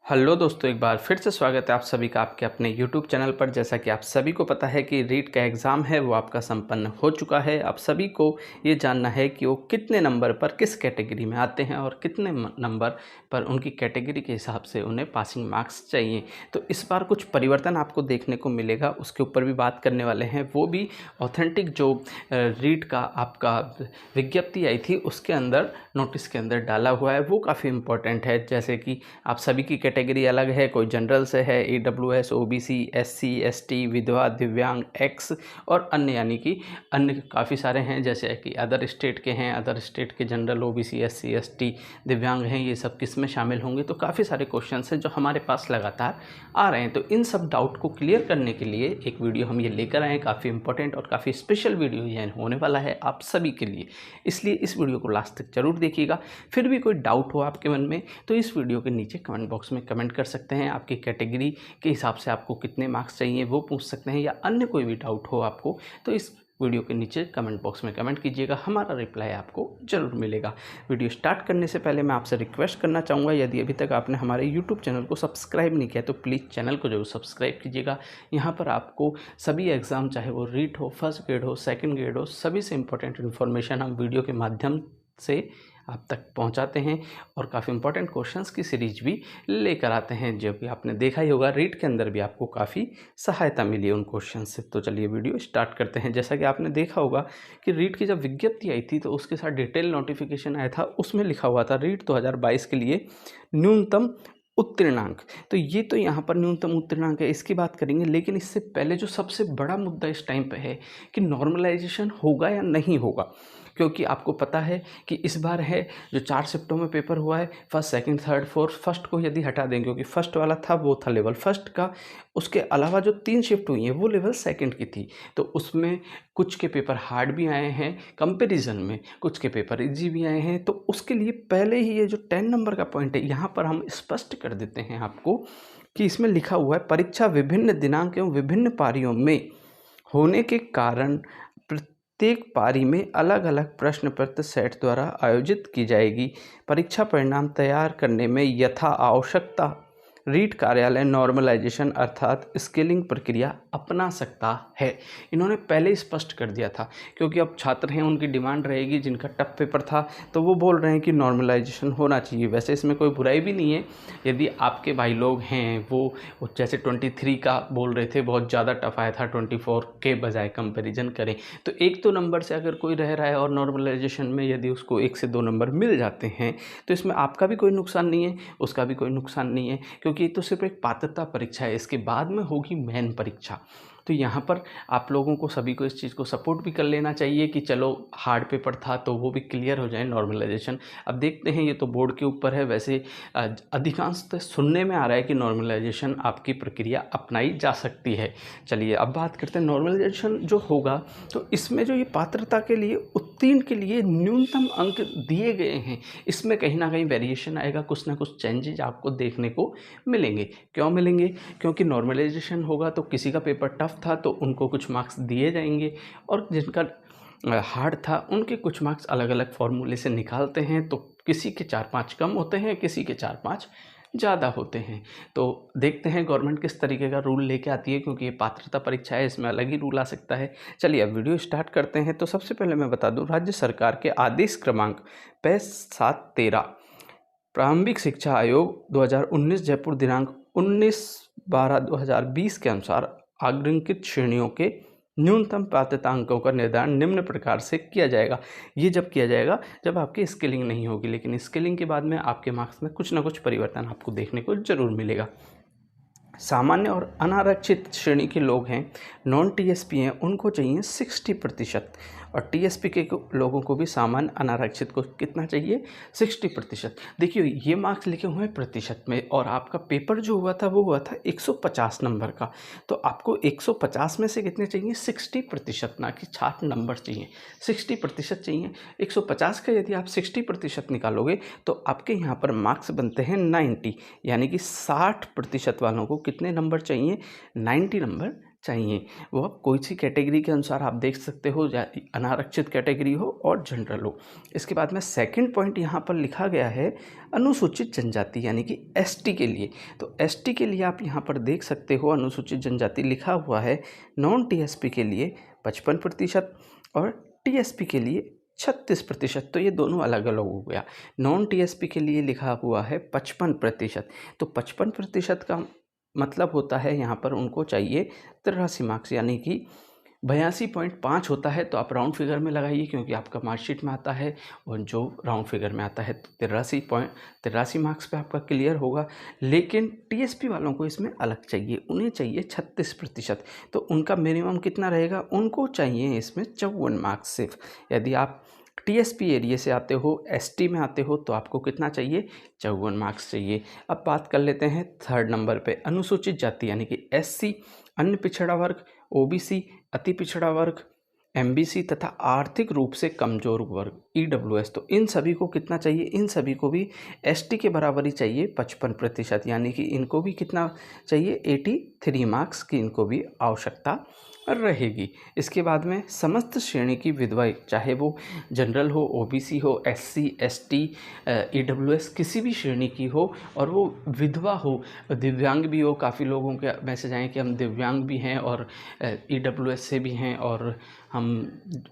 Hello दोस्तों, एक बार फिर से स्वागत है आप सभी का आपके अपने YouTube चैनल पर। जैसा कि आप सभी को पता है कि रीट का एग्ज़ाम है वो आपका संपन्न हो चुका है। आप सभी को ये जानना है कि वो कितने नंबर पर किस कैटेगरी में आते हैं और कितने नंबर पर उनकी कैटेगरी के हिसाब से उन्हें पासिंग मार्क्स चाहिए। तो इस बार कुछ परिवर्तन आपको देखने को मिलेगा, उसके ऊपर भी बात करने वाले हैं। वो भी ऑथेंटिक जो रीट का आपका विज्ञप्ति आई थी उसके अंदर, नोटिस के अंदर डाला हुआ है, वो काफ़ी इंपॉर्टेंट है। जैसे कि आप सभी की कैटेगरी अलग है, कोई जनरल से है, AWS, OBC, SC, ST, विधवा, दिव्यांग, एक्स और अन्य, यानी कि अन्य काफ़ी सारे हैं। जैसे कि अदर स्टेट के हैं, अदर स्टेट के जनरल, OBC, SC, ST, दिव्यांग हैं, ये सब किस में शामिल होंगे। तो काफ़ी सारे क्वेश्चन हैं जो हमारे पास लगातार आ रहे हैं। तो इन सब डाउट को क्लियर करने के लिए एक वीडियो हम ये लेकर आए हैं, काफ़ी इंपॉर्टेंट और काफ़ी स्पेशल वीडियो ये होने वाला है आप सभी के लिए। इसलिए इस वीडियो को लास्ट तक जरूर देखिएगा। फिर भी कोई डाउट हो आपके मन में तो इस वीडियो के नीचे कमेंट बॉक्स में कमेंट कर सकते हैं। आपकी कैटेगरी के हिसाब से आपको कितने मार्क्स चाहिए वो पूछ सकते हैं, या अन्य कोई भी डाउट हो आपको तो इस वीडियो के नीचे कमेंट बॉक्स में कमेंट कीजिएगा, हमारा रिप्लाई आपको ज़रूर मिलेगा। वीडियो स्टार्ट करने से पहले मैं आपसे रिक्वेस्ट करना चाहूँगा, यदि अभी तक आपने हमारे यूट्यूब चैनल को सब्सक्राइब नहीं किया तो प्लीज़ चैनल को जरूर सब्सक्राइब कीजिएगा। यहाँ पर आपको सभी एग्ज़ाम, चाहे वो रीट हो, फर्स्ट ग्रेड हो, सेकेंड ग्रेड हो, सभी से इंपॉर्टेंट इन्फॉर्मेशन हम वीडियो के माध्यम से आप तक पहुंचाते हैं और काफ़ी इंपॉर्टेंट क्वेश्चंस की सीरीज भी लेकर आते हैं, जो कि आपने देखा ही होगा रीट के अंदर भी आपको काफ़ी सहायता मिली है उन क्वेश्चन से। तो चलिए वीडियो स्टार्ट करते हैं। जैसा कि आपने देखा होगा कि रीट की जब विज्ञप्ति आई थी तो उसके साथ डिटेल नोटिफिकेशन आया था, उसमें लिखा हुआ था रीट 2022 के लिए न्यूनतम उत्तीर्णांक। तो ये तो यहाँ पर न्यूनतम उत्तीर्णांक है, इसकी बात करेंगे। लेकिन इससे पहले जो सबसे बड़ा मुद्दा इस टाइम पे है कि नॉर्मलाइजेशन होगा या नहीं होगा, क्योंकि आपको पता है कि इस बार है जो 4 शिफ्टों में पेपर हुआ है, first, second, third, fourth. First को यदि हटा दें, क्योंकि फर्स्ट वाला था वो था लेवल फर्स्ट का, उसके अलावा जो 3 शिफ्ट हुई हैं वो लेवल सेकंड की थी। तो उसमें कुछ के पेपर हार्ड भी आए हैं कंपैरिजन में, कुछ के पेपर इजी भी आए हैं। तो उसके लिए पहले ही ये जो 10 नंबर का पॉइंट है यहाँ पर हम स्पष्ट कर देते हैं आपको कि इसमें लिखा हुआ है, परीक्षा विभिन्न दिनांक एवं विभिन्न पारियों में होने के कारण प्रत्येक पारी में अलग अलग प्रश्न पत्र सेट द्वारा आयोजित की जाएगी। परीक्षा परिणाम तैयार करने में यथा आवश्यकता रीट कार्यालय नॉर्मलाइजेशन अर्थात स्केलिंग प्रक्रिया अपना सकता है। इन्होंने पहले ही स्पष्ट कर दिया था, क्योंकि अब छात्र हैं, उनकी डिमांड रहेगी, जिनका टफ पेपर था तो वो बोल रहे हैं कि नॉर्मलाइजेशन होना चाहिए। वैसे इसमें कोई बुराई भी नहीं है, यदि आपके भाई लोग हैं वो जैसे 23 का बोल रहे थे बहुत ज़्यादा टफ आया था, 24 के बजाय कंपेरिजन करें तो 1-2 नंबर से अगर कोई रह रहा है और नॉर्मलाइजेशन में यदि उसको 1 से 2 नंबर मिल जाते हैं तो इसमें आपका भी कोई नुकसान नहीं है, उसका भी कोई नुकसान नहीं है, क्योंकि ये तो सिर्फ एक पात्रता परीक्षा है। इसके बाद में होगी मेन परीक्षा। तो यहाँ पर आप लोगों को सभी को इस चीज़ को सपोर्ट भी कर लेना चाहिए कि चलो हार्ड पेपर था तो वो भी क्लियर हो जाए नॉर्मलाइजेशन। अब देखते हैं, ये तो बोर्ड के ऊपर है। वैसे अधिकांशतः सुनने में आ रहा है कि नॉर्मलाइजेशन आपकी प्रक्रिया अपनाई जा सकती है। चलिए अब बात करते हैं नॉर्मलाइजेशन जो होगा तो इसमें जो ये पात्रता के लिए उत्तीर्ण के लिए न्यूनतम अंक दिए गए हैं, इसमें कहीं ना कहीं वेरिएशन आएगा, कुछ ना कुछ चेंजेज आपको देखने को मिलेंगे। क्यों मिलेंगे? क्योंकि नॉर्मलाइजेशन होगा तो किसी का पेपर टफ था तो उनको कुछ मार्क्स दिए जाएंगे, और जिनका हार्ड था उनके कुछ मार्क्स अलग अलग फॉर्मूले से निकालते हैं। तो किसी के 4-5 कम होते हैं, किसी के 4-5 ज़्यादा होते हैं। तो देखते हैं गवर्नमेंट किस तरीके का रूल लेके आती है, क्योंकि ये पात्रता परीक्षा है, इसमें अलग ही रूल आ सकता है। चलिए अब वीडियो स्टार्ट करते हैं। तो सबसे पहले मैं बता दूं, राज्य सरकार के आदेश क्रमांक 5713 प्रारंभिक शिक्षा आयोग 2019 जयपुर दिनांक 19/12/2020 के अनुसार आग्रंकित श्रेणियों के न्यूनतम पात्रता अंकों का निर्धारण निम्न प्रकार से किया जाएगा। ये जब किया जाएगा जब आपकी स्केलिंग नहीं होगी, लेकिन स्केलिंग के बाद में आपके मार्क्स में कुछ ना कुछ परिवर्तन आपको देखने को जरूर मिलेगा। सामान्य और अनारक्षित श्रेणी के लोग हैं, नॉन टीएसपी हैं, उनको चाहिए 60%, और टीएसपी के लोगों को भी सामान्य अनारक्षित को कितना चाहिए? 60%। देखिए ये मार्क्स लिखे हुए हैं प्रतिशत में, और आपका पेपर जो हुआ था वो हुआ था 150 नंबर का। तो आपको 150 में से कितने चाहिए? 60%, ना कि 60 नंबर चाहिए, 60% चाहिए। 150 का यदि आप 60% निकालोगे तो आपके यहाँ पर मार्क्स बनते हैं 90, यानी कि 60% वालों को कितने नंबर चाहिए? 90 नंबर चाहिए, वो आप कोई सी कैटेगरी के अनुसार आप देख सकते हो, या अनारक्षित कैटेगरी हो और जनरल हो। इसके बाद में सेकंड पॉइंट यहाँ पर लिखा गया है अनुसूचित जनजाति यानी कि एसटी के लिए। तो एसटी के लिए आप यहाँ पर देख सकते हो अनुसूचित जनजाति लिखा हुआ है नॉन टीएसपी के लिए 55% और टीएसपी के लिए 36%। तो ये दोनों अलग अलग हो गया। नॉन टीएसपी के लिए लिखा हुआ है 55%। तो 55% का मतलब होता है यहाँ पर उनको चाहिए 83 मार्क्स, यानी कि 82.5 होता है। तो आप राउंड फिगर में लगाइए क्योंकि आपका मार्कशीट में आता है और जो राउंड फिगर में आता है तो 83 मार्क्स पे आपका क्लियर होगा। लेकिन टीएसपी वालों को इसमें अलग चाहिए, उन्हें चाहिए 36%। तो उनका मिनिमम कितना रहेगा, उनको चाहिए इसमें 54 मार्क्स सिर्फ। यदि आप टीएसपी एरिया से आते हो, एसटी में आते हो, तो आपको कितना चाहिए, 54 मार्क्स चाहिए। अब बात कर लेते हैं थर्ड नंबर पे अनुसूचित जाति यानी कि एससी, अन्य पिछड़ा वर्ग, ओबीसी, अति पिछड़ा वर्ग, एमबीसी तथा आर्थिक रूप से कमजोर वर्ग ईडब्ल्यूएस। तो इन सभी को कितना चाहिए, इन सभी को भी एसटी के बराबर ही चाहिए 55%, यानी कि इनको भी कितना चाहिए 83 मार्क्स की इनको भी आवश्यकता रहेगी। इसके बाद में समस्त श्रेणी की विधवाएं, चाहे वो जनरल हो, ओबीसी हो, एससी, एसटी, ईडब्ल्यूएस किसी भी श्रेणी की हो और वो विधवा हो, दिव्यांग भी हो। काफ़ी लोगों के मैसेज आए कि हम दिव्यांग भी हैं और ईडब्ल्यूएस से भी हैं और हम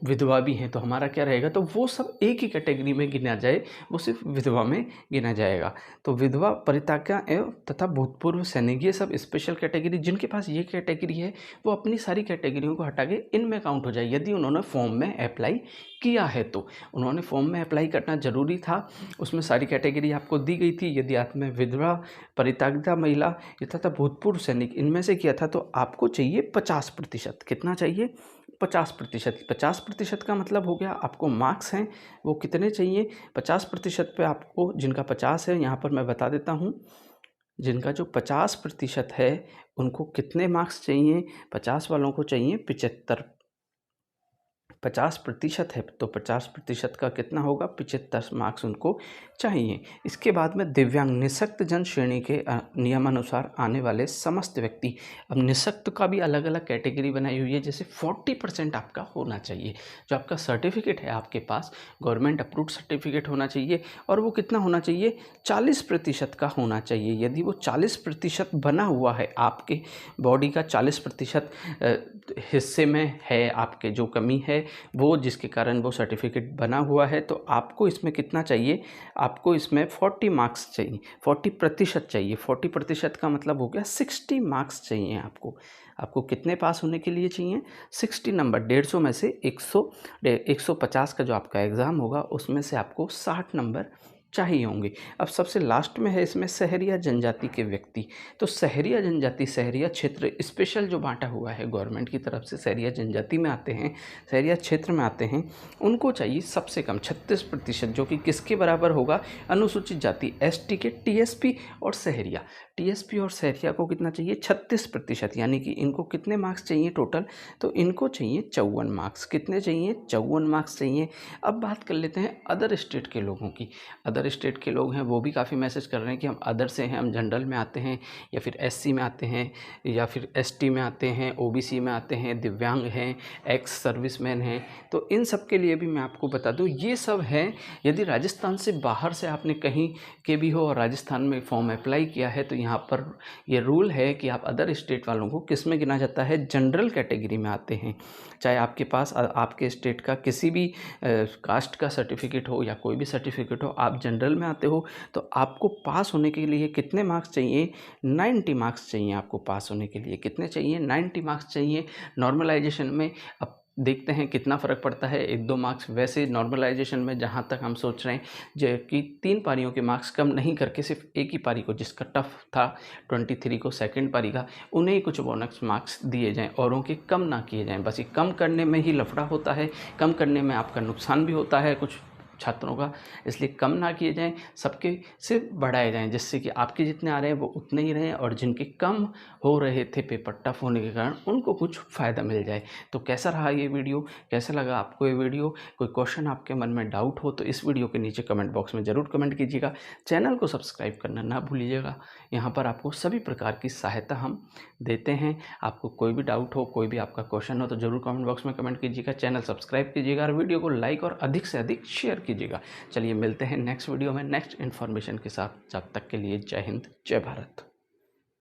विधवा भी हैं, तो हमारा क्या रहेगा, तो वो सब एक ही कैटेगरी में गिना जाए, वो सिर्फ विधवा में गिना जाएगा। तो विधवा, परित्यागा एवं तथा भूतपूर्व सैनिक, ये सब स्पेशल कैटेगरी, जिनके पास ये कैटेगरी है वो अपनी सारी कैटेगरियों को हटा के इनमें काउंट हो जाए। यदि उन्होंने फॉर्म में अप्लाई किया है तो उन्होंने फॉर्म में अप्लाई करना जरूरी था, उसमें सारी कैटेगरी आपको दी गई थी। यदि आपने विधवा, परित्यक्ता महिला तथा भूतपूर्व सैनिक इनमें से किया था तो आपको चाहिए 50%। कितना चाहिए, 50%। 50% का मतलब हो गया आपको मार्क्स हैं वो कितने चाहिए, 50% पे आपको, जिनका 50 है यहाँ पर मैं बता देता हूँ, जिनका जो 50% है उनको कितने मार्क्स चाहिए, 50 वालों को चाहिए 75। 50% है तो 50% का कितना होगा, 75 मार्क्स उनको चाहिए। इसके बाद में दिव्यांग, निःशक्त जन श्रेणी के नियमानुसार आने वाले समस्त व्यक्ति। अब निःशक्त का भी अलग अलग कैटेगरी बनाई हुई है। जैसे 40% आपका होना चाहिए, जो आपका सर्टिफिकेट है आपके पास गवर्नमेंट अप्रूव्ड सर्टिफिकेट होना चाहिए, और वो कितना होना चाहिए, 40% का होना चाहिए। यदि वो 40% बना हुआ है, आपके बॉडी का 40% हिस्से में है आपके जो कमी है वो, जिसके कारण वो सर्टिफिकेट बना हुआ है, तो आपको इसमें कितना चाहिए, आपको इसमें 40 मार्क्स चाहिए, 40% चाहिए। 40% का मतलब हो गया 60 मार्क्स चाहिए आपको। आपको कितने पास होने के लिए चाहिए, 60 नंबर। 150 में से 150 का जो आपका एग्ज़ाम होगा उसमें से आपको 60 नंबर चाहिए होंगे। अब सबसे लास्ट में है इसमें शहरिया जनजाति के व्यक्ति। तो शहरिया जनजाति, शहरिया क्षेत्र स्पेशल जो बांटा हुआ है गवर्नमेंट की तरफ से, शहरिया जनजाति में आते हैं, शहरिया क्षेत्र में आते हैं, उनको चाहिए सबसे कम 36%, जो कि किसके बराबर होगा, अनुसूचित जाति एसटी के टीएसपी और शहरिया। टीएसपी और शहरिया को कितना चाहिए, 36%, यानी कि इनको कितने मार्क्स चाहिए टोटल, तो इनको चाहिए 54 मार्क्स। कितने चाहिए, 54 मार्क्स चाहिए। अब बात कर लेते हैं अदर स्टेट के लोगों की। अदर स्टेट के लोग हैं वो भी काफ़ी मैसेज कर रहे हैं कि हम अदर से हैं, हम जनरल में आते हैं या फिर एससी में आते हैं या फिर एसटी में आते हैं, ओबीसी में आते हैं, दिव्यांग हैं, एक्स सर्विसमैन हैं। तो इन सब के लिए भी मैं आपको बता दूं, ये सब हैं यदि राजस्थान से बाहर से आपने कहीं के भी हो और राजस्थान में फॉर्म अप्लाई किया है, तो यहाँ पर ये रूल है कि आप अदर स्टेट वालों को किस में गिना जाता है, जनरल कैटेगरी में आते हैं। चाहे आपके पास आपके स्टेट का किसी भी कास्ट का सर्टिफिकेट हो या कोई भी सर्टिफिकेट हो, आप जनरल में आते हो, तो आपको पास होने के लिए कितने मार्क्स चाहिए, 90 मार्क्स चाहिए। आपको पास होने के लिए कितने चाहिए, 90 मार्क्स चाहिए। नॉर्मलाइजेशन में अब देखते हैं कितना फ़र्क पड़ता है, 1-2 मार्क्स। वैसे नॉर्मलाइजेशन में जहाँ तक हम सोच रहे हैं जो कि 3 पारियों के मार्क्स कम नहीं करके सिर्फ एक ही पारी को, जिसका टफ था 23 को सेकंड पारी का, उन्हें ही कुछ बोनस मार्क्स दिए जाएं, औरों के कम ना किए जाएं। बस ये कम करने में ही लफड़ा होता है, कम करने में आपका नुकसान भी होता है कुछ छात्रों का, इसलिए कम ना किए जाएँ, सबके से बढ़ाए जाएँ, जिससे कि आपके जितने आ रहे हैं वो उतने ही रहें और जिनके कम हो रहे थे पेपर टफ होने के कारण उनको कुछ फ़ायदा मिल जाए। तो कैसा रहा ये वीडियो, कैसा लगा आपको ये वीडियो? कोई क्वेश्चन आपके मन में डाउट हो तो इस वीडियो के नीचे कमेंट बॉक्स में ज़रूर कमेंट कीजिएगा। चैनल को सब्सक्राइब करना ना भूलिएगा। यहाँ पर आपको सभी प्रकार की सहायता हम देते हैं। आपको कोई भी डाउट हो, कोई भी आपका क्वेश्चन हो तो ज़रूर कमेंट बॉक्स में कमेंट कीजिएगा। चैनल सब्सक्राइब कीजिएगा और वीडियो को लाइक और अधिक से अधिक शेयर कीजिएगा। चलिए मिलते हैं नेक्स्ट वीडियो में नेक्स्ट इन्फॉर्मेशन के साथ। जब तक के लिए जय हिंद, जय भारत।